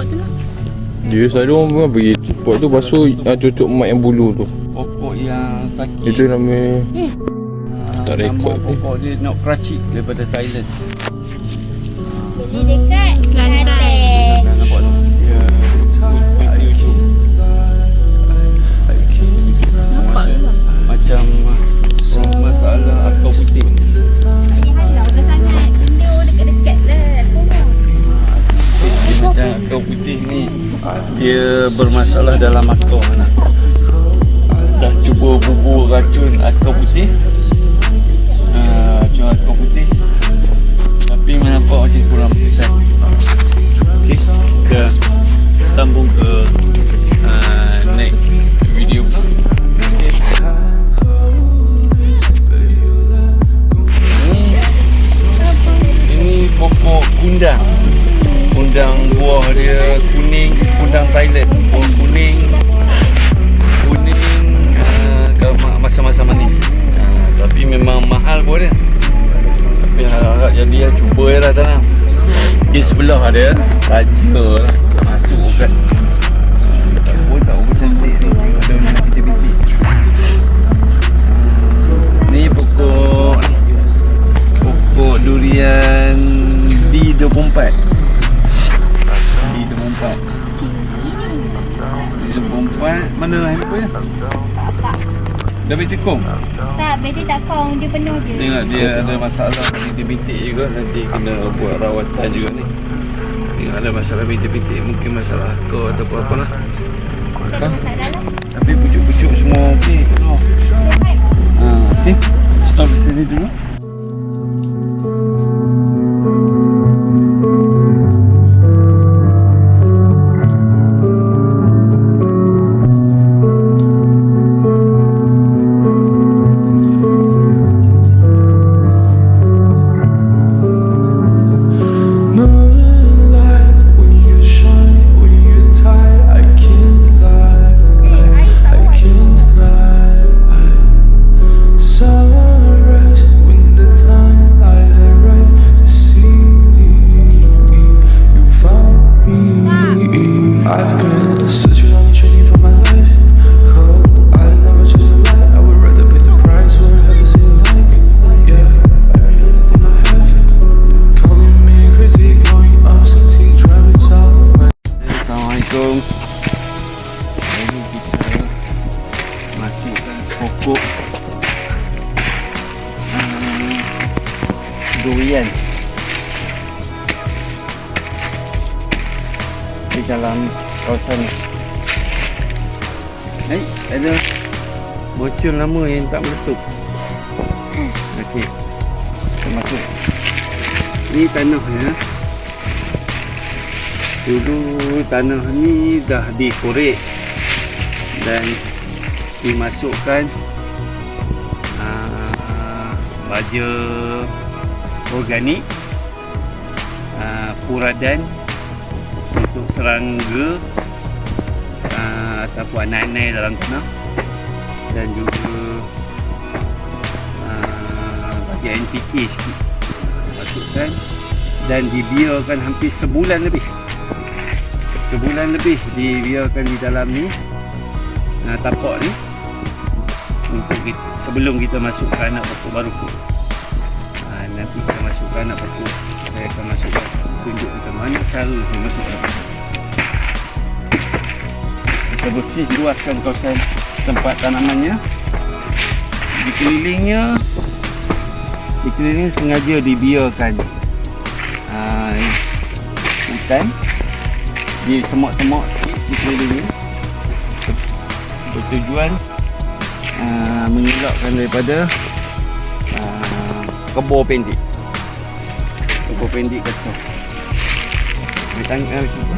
pot tu lah. Dia selalu orang bagi pot tu basuh cucuk mat yang bulu tu. Pokok yang sakit. Itu nama tak rekod ni. Pokok dia nak keracik daripada Thailand. Beli dekat Kelantan. Nampak tu? Dia Nampak ke lah? macam masalah akar putih. Ayah halau dah sangat. Benda dekat-dekat lah. Dia macam akar putih ni, dia bermasalah dalam akar mana. Dah cuba bubur racun akar putih, racun akar putih, tapi nampak macam kurang besar. Okey, kita sambung ke next video. Ini pokok kundang. Kundang buah dia kuning, kundang Thailand. Buah kuning masa-masa manis. Tapi memang mahal pun dia. Tapi harap jadi cuba je lah tanam. Di sebelah dia saja lah masuk kan. Tak apa cantik ni. Ada macam bintik-bintik. Ni pokok durian D24. D24. D24 mana lah handphone dia? Dah beti kong? Tak, beti tak kong. Dia penuh je. Tengok dia ada masalah bintik-bintik juga. Nanti kena buat rawatan juga ni. Tengok ada masalah bintik-bintik. Mungkin masalah akar atau apa-apa lah. Tak ada masalah lah. Tapi pucuk-pucuk semua okey. Okey. Stop sini dulu. Durian di dalam kawasan ni. Ada bocor lama yang tak meletup. Okey, kita masuk. Ni tanahnya. Dulu tanah ni dah dikorek dan dimasukkan baja organik, puradan untuk serangga ataupun anai-anai dalam tanah, dan juga bagi NPK sikit masukkan, dan dibiarkan hampir sebulan lebih dibiarkan di dalam ni tapak ni untuk sebelum kita masukkan anak pokok baru tu. Nanti kita masukkan anak pokok. Saya akan masukkan, tunjuk macam mana cara saya masukkan. Kita bersih luaskan kawasan tempat tanamannya. Dikelilingnya sengaja dibiarkan hutan, di semak-semak dikelilingnya, bertujuan mengelakkan daripada kebun pendek kacau. Dia tangkap kita.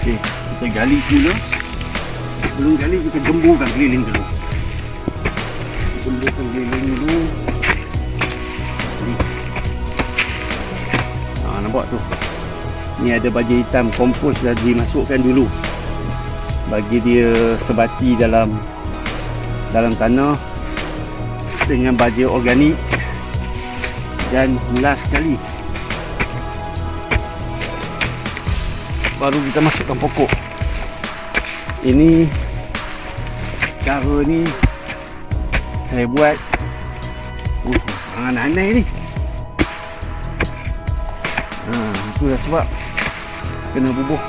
Okey, kita gali dulu. Sebelum gali kita gemburkan keliling dulu. Nampak tu. Ni ada baja hitam kompos dah dimasukkan dulu. Bagi dia sebati dalam tanah dengan baja organik. Dan last sekali baru kita masukkan pokok. Ini cara ni saya buat aneh-aneh ni. Itulah sebab kena bubuh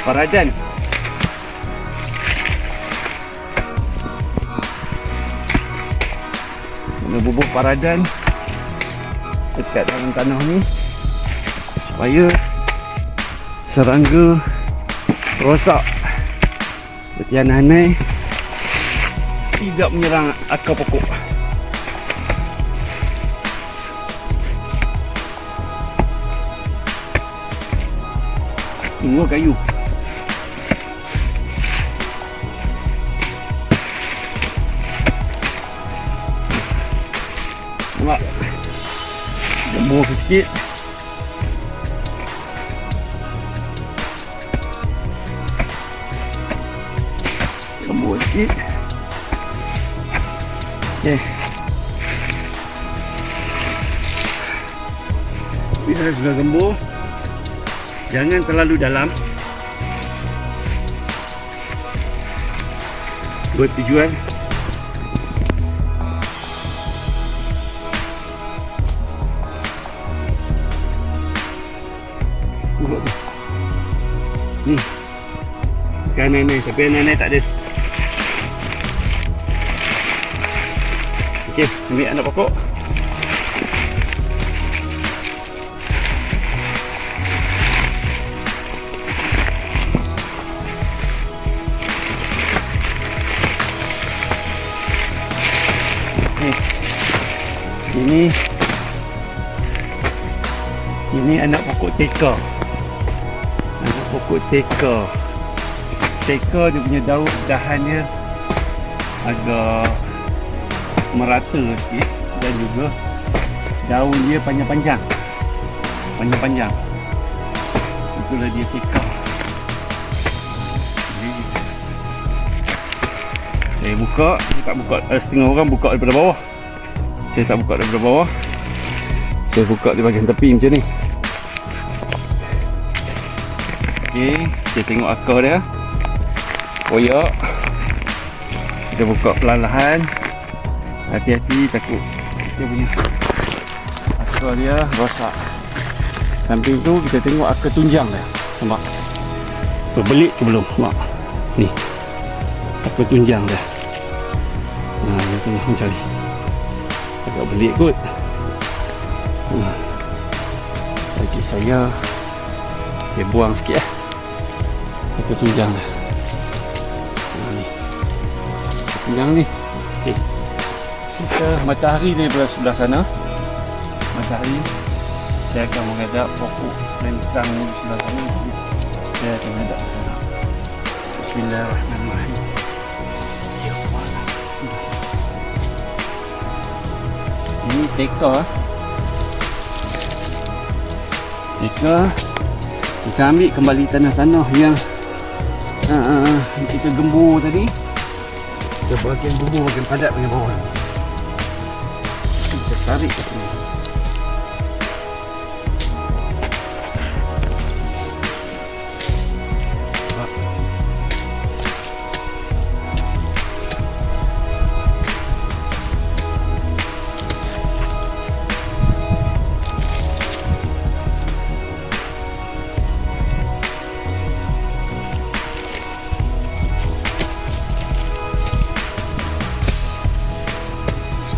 paradan. Kena bubuh paradan dekat dalam tanah ni supaya serangga rosak seperti aneh-aneh tidak menyerang akar pokok. Tunggu kayu. Nampak? Jemur sikit. Jemur sikit. Okey. Bila sudah gembur, jangan terlalu dalam. Buat tujuan ni kan nenek, tapi nenek tak ada. Okey, ambil anak pokok. Ini anak pokok teka. Anak pokok teka. Teka dia punya dahannya agak merata sikit dan juga daun dia panjang-panjang. Panjang-panjang. Itulah dia teka. Saya buka, saya tak buka, setengah orang buka daripada bawah. Saya tak buka daripada bawah. Saya buka di bahagian tepi macam ni. Okey, kita tengok akar dia. Koyak. Kita buka perlahan-lahan. Hati-hati, takut kita punya akar dia rosak. Samping tu kita tengok akar tunjang dia. Nampak? Berbelit ke belum? Nampak? Ni. Akar tunjang dia. Dia tengah mencari. Agak belit kot. Bagi saya buang sikit lah. Akar tunjang dah. Ni tunjang ni. Okay. Kita matahari daripada sebelah sana. Matahari. Saya akan menghadap pokok lentang di sebelah sana. Saya akan menghadap ke sana. Bismillahirrahmanirrahim. Ini teka. Teka. Kita ambil kembali tanah-tanah yang kita gembur tadi. Kita bahagian gembur bahagian padat bahagian bawah. Kita tarik ke sini.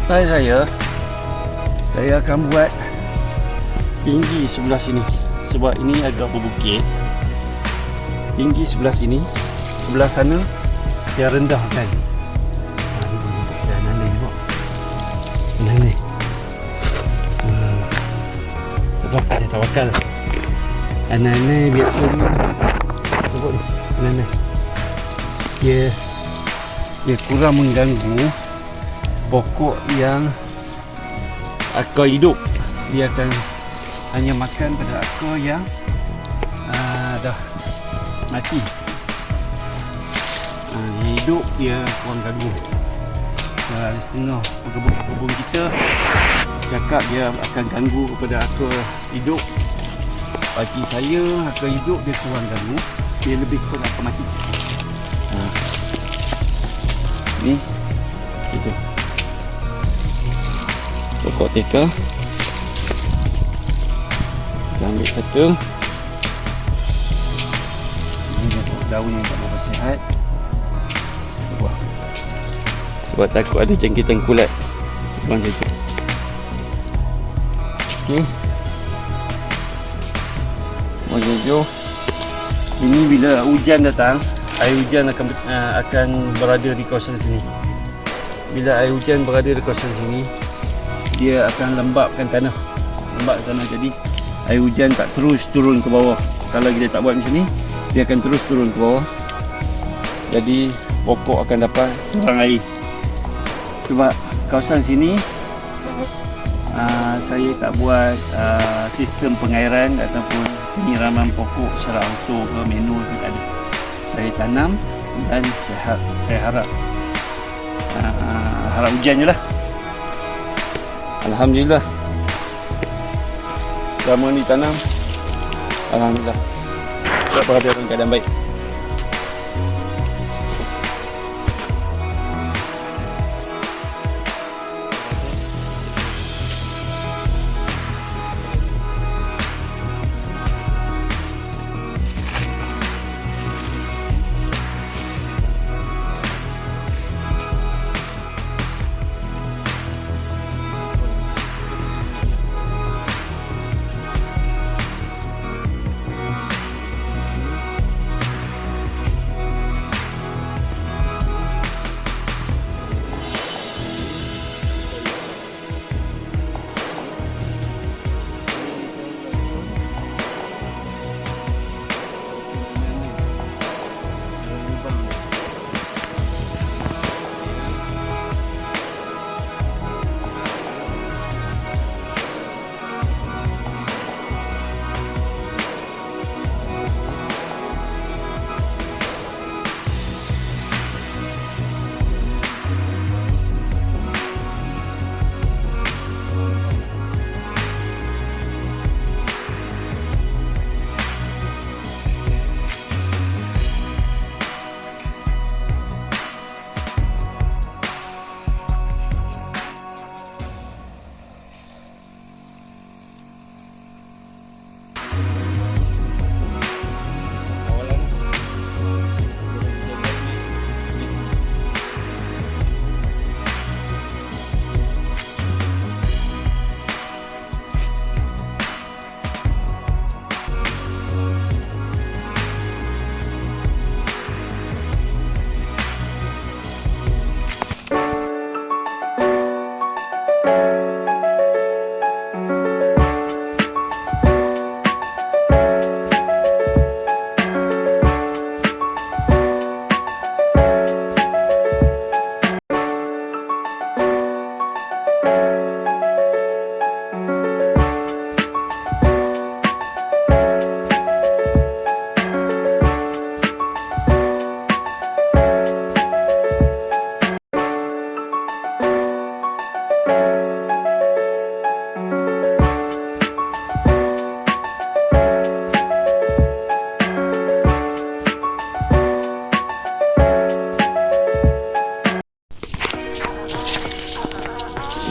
Style saya akan buat tinggi sebelah sini sebab ini agak berbukit. Tinggi sebelah sini, sebelah sana saya rendahkan. Dah nanai juga. Nanai. Tawakal. Nanai biasa ni. Tengok ni, nanai. Dia kurang mengganggu pokok yang akar hidup. Dia akan hanya makan pada akar yang dah mati. Hidup dia kurang ganggu. Setengah kebun kita cakap dia akan ganggu kepada akar hidup. Bagi saya harga hidup dia kurang ganggu. Dia lebih kepada harga mati. Ni itu pokok teka. Kita ambil satu. Ini daun yang tak berapa sihat. Buah. Sebab takut ada jangkitan kulat. Buang saja. Okey. Buang hijau. Ini bila hujan datang, air hujan akan berada di kawasan sini. Bila air hujan berada di kawasan sini, dia akan lembapkan tanah. Jadi air hujan tak terus turun ke bawah. Kalau kita tak buat macam ni, dia akan terus turun ke bawah. Jadi pokok akan dapat kurang air. Sebab kawasan sini saya tak buat sistem pengairan ataupun penyiraman pokok secara auto ke manual ke, tak ada. Saya tanam dan saya harap hujan je lah. Alhamdulillah, selama ni tanam, alhamdulillah tak berada dalam keadaan baik.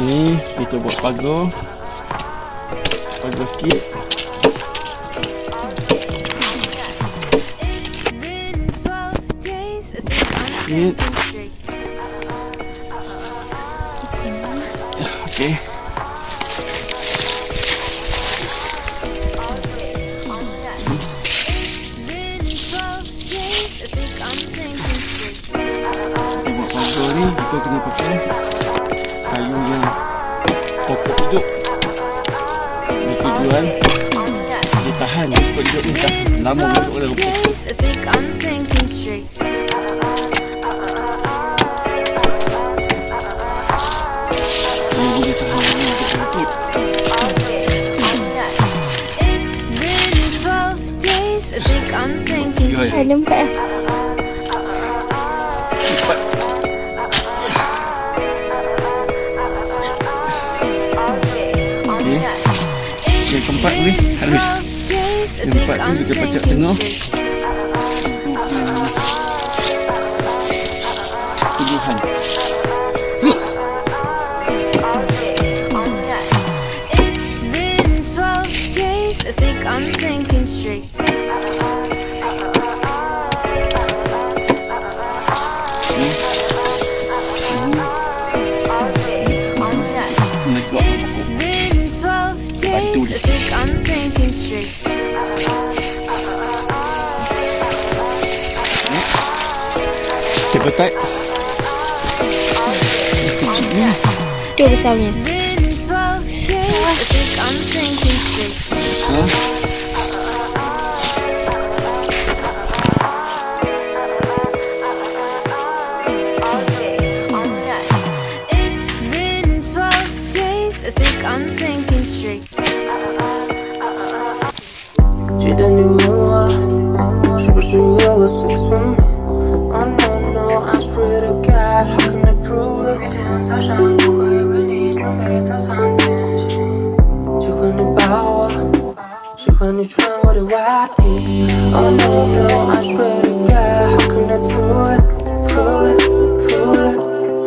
Ni kita buat pagar sikit. Sikit. Okey. Kita buat pagar ni, kita kena pakai kayu yang pokok hidup. Ini tujuan dia tahan, pokok hidup ni tahan lama untuk orang rumput. Ini dia tahan lama untuk rumput. Ada empat eh? Cepat. Yang keempat ni halus. Tempat tu juga pacak tengah. Tuduhan. It's been 12 days, I think I'm thinking straight. It's been 12 days, I think I'm thinking straight. Cable tight. Tu besarnya. It's been 12 days, I think I'm thinking straight. It's been 12 days, I think I'm thinking straight. 记得你问我是不是为了 sex with me? Oh no no, I swear to God, how can I prove it? 每天早上我会为你准备早餐点心，喜欢你抱我，喜欢你穿我的袜底。Oh no no, I swear to God, how can I prove it? Prove it, prove it,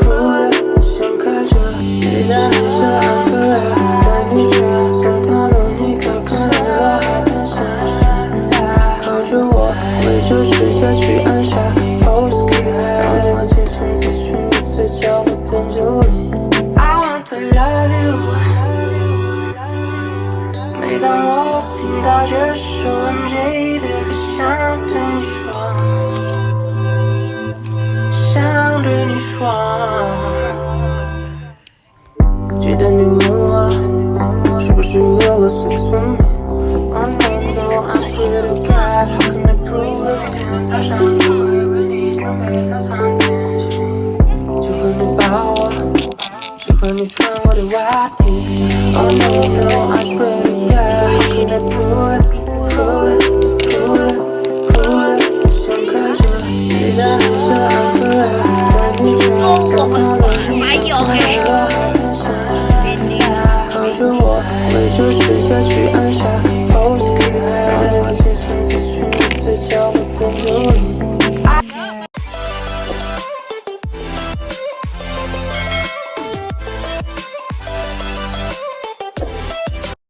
prove it. 想开着你的黑色安弗拉，带你去桑塔洛尼卡，看日落海边闪闪，靠着我，围着世界去按下 pose key， 让我轻松自去你嘴角的边界里。I want to love you， 每当我听到这首 MJ 的歌，想对你说，想对你说。记得你问我是不是为了 sex with me? Oh no no, I swear to God, how can I prove it? 每天早上我会为你准备早餐点心，喜欢你抱我，喜欢你穿我的袜底。Oh no no, I swear to God, how can I prove it? Prove it, prove it, prove it. 想开着你的黑色安弗拉，带你去桑塔洛尼卡，看日落海边闪闪，靠着我，围着世界去按下 pose key， 让我轻松自去你嘴角的边界里。